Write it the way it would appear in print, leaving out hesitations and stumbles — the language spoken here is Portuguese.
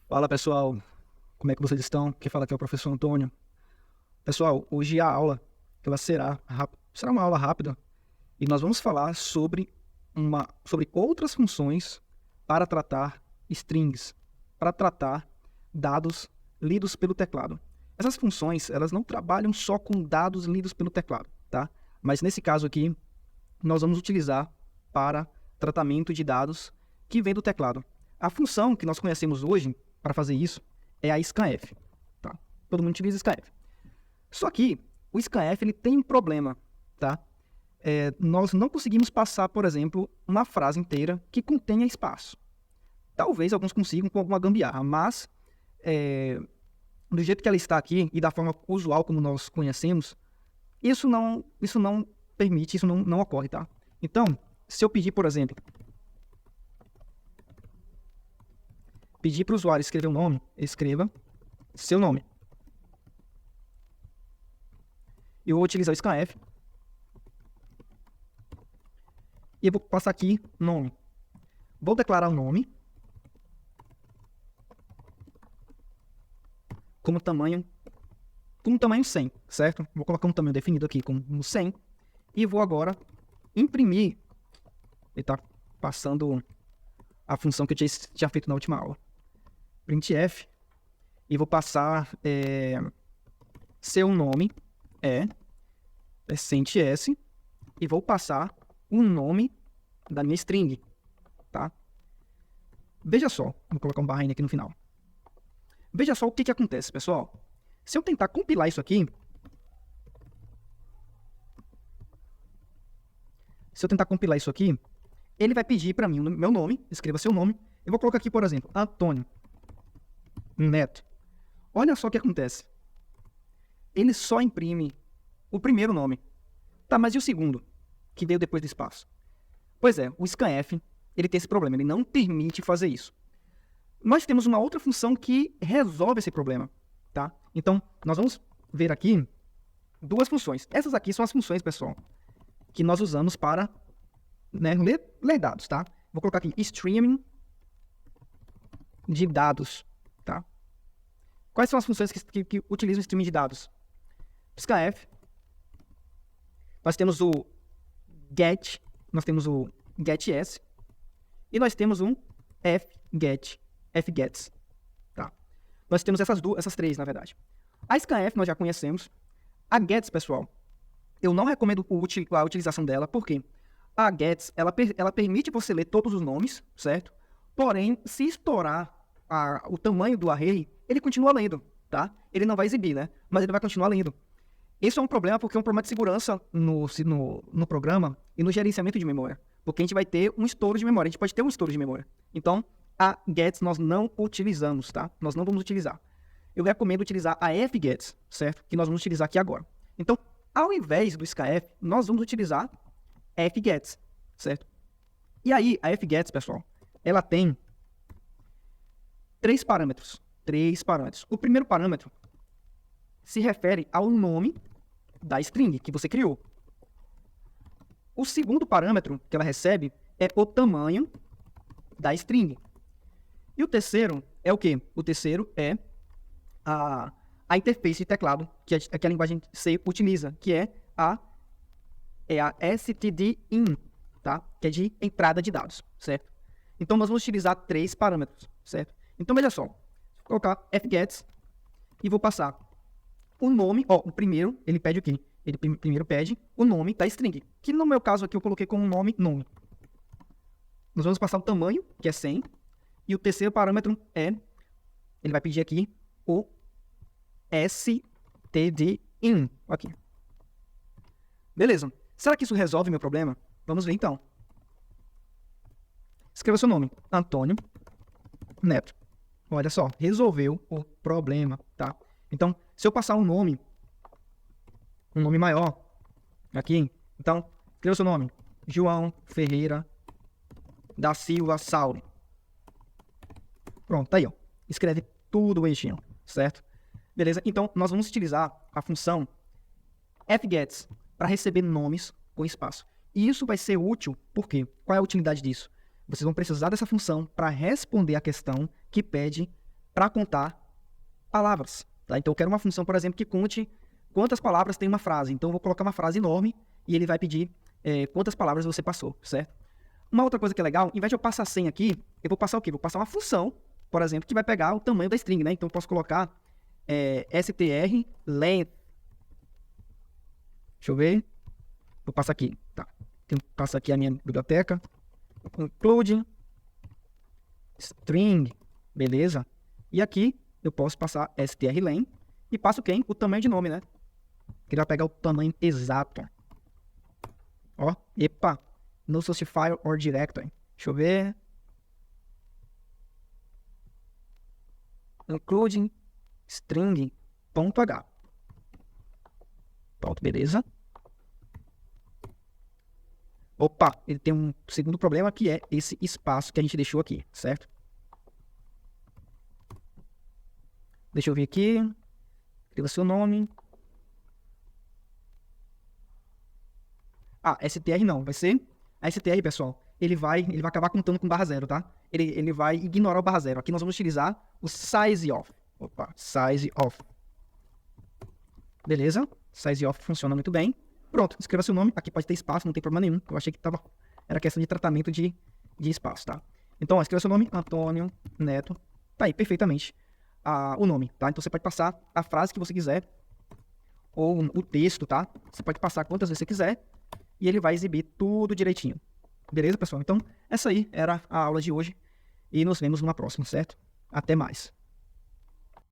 Fala pessoal, como é que vocês estão? Quem fala aqui é o professor Antônio. Pessoal, hoje a aula ela será uma aula rápida e nós vamos falar sobre outras funções para tratar strings, para tratar dados lidos pelo teclado. Essas funções elas não trabalham só com dados lidos pelo teclado, tá? Mas nesse caso aqui nós vamos utilizar para tratamento de dados que vem do teclado. A função que nós conhecemos hoje para fazer isso é a scanf. Tá? Todo mundo utiliza scanf. Só que o scanf ele tem um problema. Tá? Nós não conseguimos passar, por exemplo, uma frase inteira que contenha espaço. Talvez alguns consigam com alguma gambiarra, mas do jeito que ela está aqui e da forma usual como nós conhecemos, isso não permite, isso não ocorre. Tá? Então, se eu pedir, por exemplo, pedir para o usuário escrever um nome, escreva seu nome. Eu vou utilizar o scanf. E eu vou passar aqui nome. Vou declarar o nome como tamanho 100, certo? Vou colocar um tamanho definido aqui como 100. E vou agora imprimir. Ele está passando a função que eu tinha feito na última aula. Printf, e vou passar seu nome %s, e vou passar o nome da minha string, tá? Veja só, vou colocar um barrinho aqui no final. Veja só o que acontece, pessoal. Se eu tentar compilar isso aqui, ele vai pedir para mim o meu nome, escreva seu nome. Eu vou colocar aqui, por exemplo, Antônio Neto. Olha só o que acontece. Ele só imprime o primeiro nome. Tá, mas e o segundo, que veio depois do espaço? Pois é, o scanf, ele tem esse problema, ele não permite fazer isso. Nós temos uma outra função que resolve esse problema, tá? Então, nós vamos ver aqui duas funções. Essas aqui são as funções, pessoal, que nós usamos para ler dados, tá? Vou colocar aqui streaming de dados. Tá? Quais são as funções que utilizam o streaming de dados? Scanf. Nós temos o get, nós temos o getS e nós temos um fgets. Tá? Nós temos essas três, na verdade. A scanf nós já conhecemos. A gets, pessoal, eu não recomendo a utilização dela, porque a gets ela permite você ler todos os nomes, certo? Porém, se estourar o tamanho do array, ele continua lendo, tá? Ele não vai exibir, né? Mas ele vai continuar lendo. Isso é um problema porque é um problema de segurança no programa e no gerenciamento de memória. Porque a gente vai ter um estouro de memória. A gente pode ter um estouro de memória. Então, a gets nós não utilizamos, tá? Nós não vamos utilizar. Eu recomendo utilizar a fgets, certo? Que nós vamos utilizar aqui agora. Então, ao invés do scanf, nós vamos utilizar fgets, certo? E aí, a fgets, pessoal, ela tem três parâmetros. O primeiro parâmetro se refere ao nome da string que você criou. O segundo parâmetro que ela recebe é o tamanho da string. E o terceiro é o quê? O terceiro é a interface de teclado que a linguagem C utiliza, que é a stdin, tá? Que é de entrada de dados, certo? Então, nós vamos utilizar três parâmetros, certo? Então, veja só. Vou colocar fgets e vou passar o nome. O primeiro, ele pede o quê? Ele primeiro pede o nome da string, que no meu caso aqui eu coloquei como nome. Nós vamos passar o tamanho, que é 100, e o terceiro parâmetro ele vai pedir aqui o stdin. Aqui. Beleza. Será que isso resolve meu problema? Vamos ver então. Escreva seu nome, Antônio Neto. Olha só, resolveu o problema, tá? Então, se eu passar um nome maior aqui, então, escreva seu nome, João Ferreira da Silva Sauro. Pronto, tá aí, ó. Escreve tudo bonitinho, certo? Beleza? Então, nós vamos utilizar a função fgets para receber nomes com espaço. E isso vai ser útil, por quê? Qual é a utilidade disso? Vocês vão precisar dessa função para responder a questão que pede para contar palavras. Tá? Então, eu quero uma função, por exemplo, que conte quantas palavras tem uma frase. Então, eu vou colocar uma frase enorme e ele vai pedir quantas palavras você passou, certo? Uma outra coisa que é legal, em vez de eu passar 100 aqui, eu vou passar o quê? Vou passar uma função, por exemplo, que vai pegar o tamanho da string, né? Então, eu posso colocar str length. Deixa eu ver. Vou passar aqui, tá? Então, passo aqui a minha biblioteca. Include string, beleza? E aqui eu posso passar strlen e passo quem? O tamanho de nome, né? Que ele vai pegar o tamanho exato. Ó, epa, no specifier or directory. Deixa eu ver. Including string.h. Pronto, beleza. Opa, ele tem um segundo problema que é esse espaço que a gente deixou aqui, certo? Deixa eu ver aqui. Escreva seu nome. Ah, str não, vai ser... A str, pessoal, ele vai acabar contando com barra zero, tá? Ele vai ignorar o barra zero. Aqui nós vamos utilizar o size of. Opa, size of. Beleza? Size of funciona muito bem. Pronto, escreva seu nome. Aqui pode ter espaço, não tem problema nenhum. Eu achei que era questão de tratamento de espaço, tá? Então, ó, escreva seu nome, Antônio Neto. Tá aí, perfeitamente. O nome, tá? Então, você pode passar a frase que você quiser, ou o texto, tá? Você pode passar quantas vezes você quiser, e ele vai exibir tudo direitinho. Beleza, pessoal? Então, essa aí era a aula de hoje, e nos vemos numa próxima, certo? Até mais.